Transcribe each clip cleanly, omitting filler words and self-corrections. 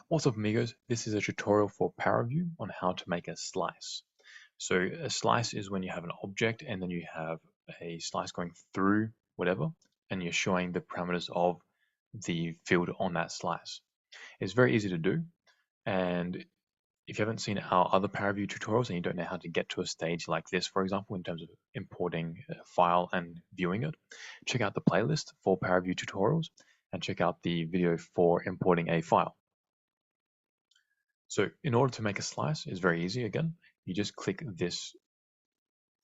What's up, amigos? This is a tutorial for Paraview on how to make a slice. So a slice is when you have an object and then you have a slice going through whatever, and you're showing the parameters of the field on that slice. It's very easy to do, and if you haven't seen our other Paraview tutorials and you don't know how to get to a stage like this, for example, in terms of importing a file and viewing it, check out the playlist for Paraview tutorials and check out the video for importing a file. So in order to make a slice, it's very easy. Again, you just click this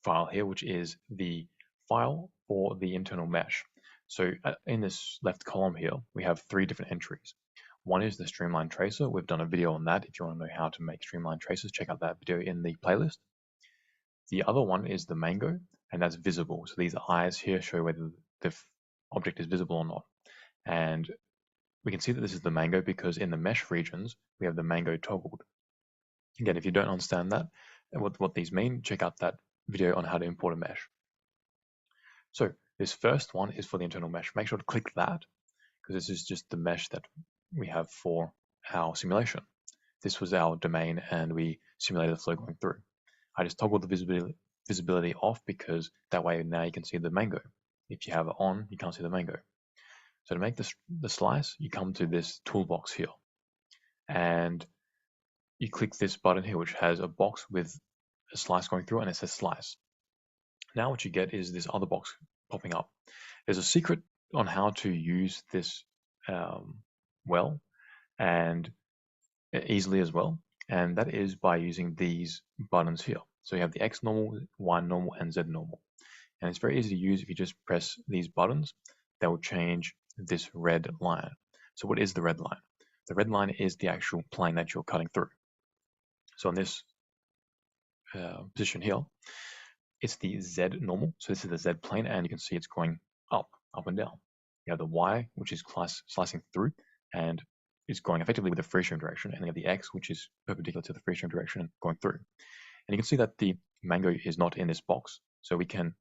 file here, which is the file for the internal mesh. So in this left column here, we have three different entries. One is the Streamlined Tracer. We've done a video on that. If you want to know how to make Streamlined Tracers, check out that video in the playlist. The other one is the mango, and that's visible. So these eyes here show whether the object is visible or not. And we can see that this is the mango because in the mesh regions, we have the mango toggled. Again, if you don't understand that, and what these mean, check out that video on how to import a mesh. So this first one is for the internal mesh. Make sure to click that because this is just the mesh that we have for our simulation. This was our domain and we simulated the flow going through. I just toggled the visibility off because that way now you can see the mango. If you have it on, you can't see the mango. So to make the slice, you come to this toolbox here and you click this button here, which has a box with a slice going through and it says slice. Now what you get is this other box popping up. There's a secret on how to use this well and easily as well, and that is by using these buttons here. So you have the X normal, Y normal, and Z normal. And it's very easy to use if you just press these buttons. That will change this red line. So what is the red line? The red line is the actual plane that you're cutting through. So in this position here, it's the Z normal. So this is the Z plane, and you can see it's going up and down. You have the Y, which is slicing through, and is going effectively with the free stream direction, and then you have the X, which is perpendicular to the free stream direction going through. And you can see that the mango is not in this box, so we can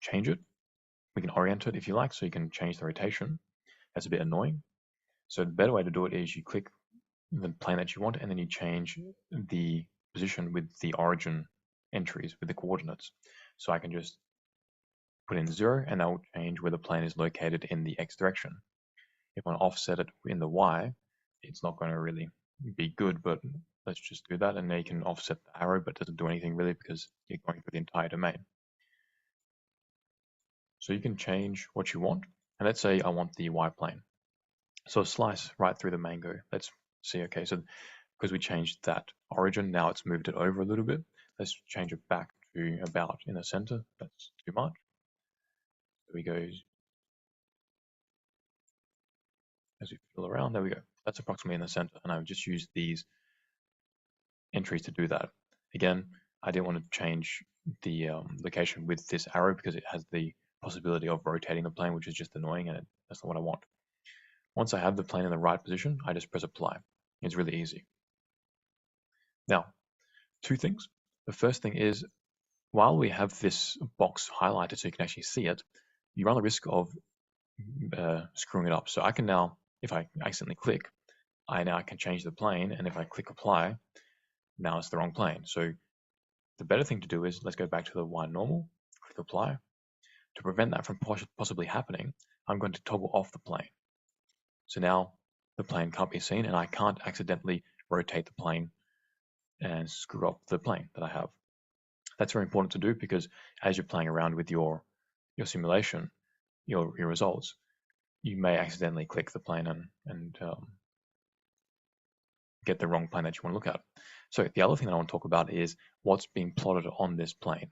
change it. We can orient it if you like, so you can change the rotation. That's a bit annoying. So the better way to do it is you click the plane that you want, and then you change the position with the origin entries, with the coordinates. So I can just put in 0, and that will change where the plane is located in the X direction. If I want to offset it in the Y, it's not going to really be good, but let's just do that. And now you can offset the arrow, but it doesn't do anything really because you're going through the entire domain. So you can change what you want. And let's say I want the Y plane. So slice right through the mango. Let's see, okay, so because we changed that origin, now it's moved it over a little bit. Let's change it back to about in the center. That's too much. So we go, as we fill around, there we go. That's approximately in the center. And I've just used these entries to do that. Again, I didn't want to change the location with this arrow because it has the possibility of rotating the plane, which is just annoying, and that's not what I want. Once I have the plane in the right position, I just press apply. It's really easy. Now, two things. The first thing is, while we have this box highlighted so you can actually see it, you run the risk of screwing it up. So I can now, if I accidentally click, I now can change the plane, and if I click apply, now it's the wrong plane. So the better thing to do is, let's go back to the Y normal, click apply. To prevent that from possibly happening, I'm going to toggle off the plane. So now the plane can't be seen, and I can't accidentally rotate the plane and screw up the plane that I have. That's very important to do because as you're playing around with your simulation, your results, you may accidentally click the plane and get the wrong plane that you want to look at. So the other thing that I want to talk about is what's being plotted on this plane.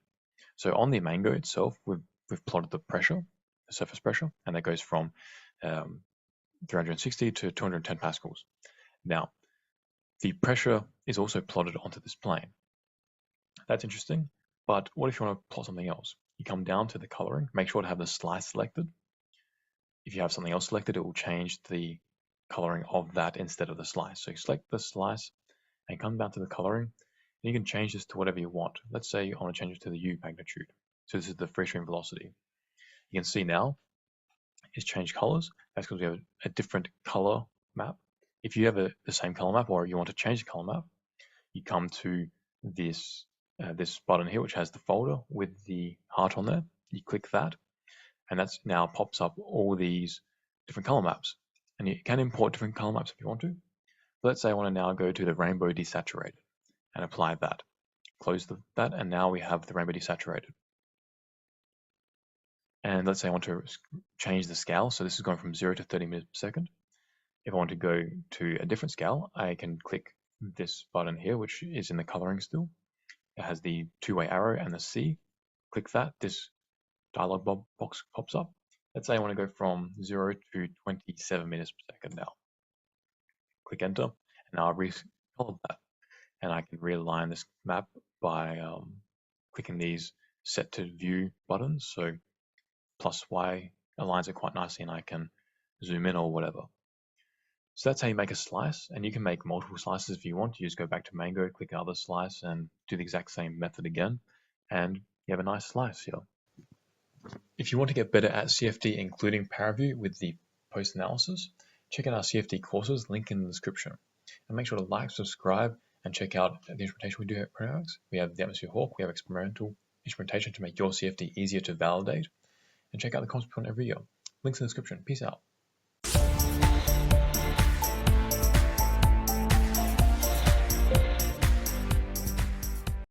So on the mango itself, we've plotted the pressure, the surface pressure, and that goes from 360 to 210 pascals. Now, the pressure is also plotted onto this plane. That's interesting, but what if you want to plot something else? You come down to the coloring, make sure to have the slice selected. If you have something else selected, it will change the coloring of that instead of the slice. So you select the slice and come down to the coloring, and you can change this to whatever you want. Let's say I want to change it to the U magnitude. So this is the free stream velocity. You can see now it's changed colors. That's because we have a different color map If you have the same color map or you want to change the color map, you come to this this button here, which has the folder with the heart on there. You click that, and that's now pops up all these different color maps. And you can import different color maps if you want to. Let's say I want to now go to the rainbow desaturated and apply that. Close that, and now we have the rainbow desaturated. And let's say I want to change the scale. So this is going from 0 to 30 meters per second. If I want to go to a different scale, I can click this button here, which is in the coloring still. It has the two-way arrow and the C. Click that. This dialog box pops up. Let's say I want to go from 0 to 27 meters per second now. Click enter, and now I've recolored that. And I can realign this map by clicking these set to view buttons. So plus Y aligns it quite nicely, and I can zoom in or whatever. So that's how you make a slice, and you can make multiple slices if you want. You just go back to Mango, click another slice, and do the exact same method again, and you have a nice slice here. If you want to get better at CFD, including Paraview with the post-analysis, check out our CFD courses, link in the description. And make sure to like, subscribe, and check out the instrumentation we do at Aerodynamics. We have the Atmosphere Hawk, we have experimental instrumentation to make your CFD easier to validate, and check out the concept on every year. Links in the description. Peace out.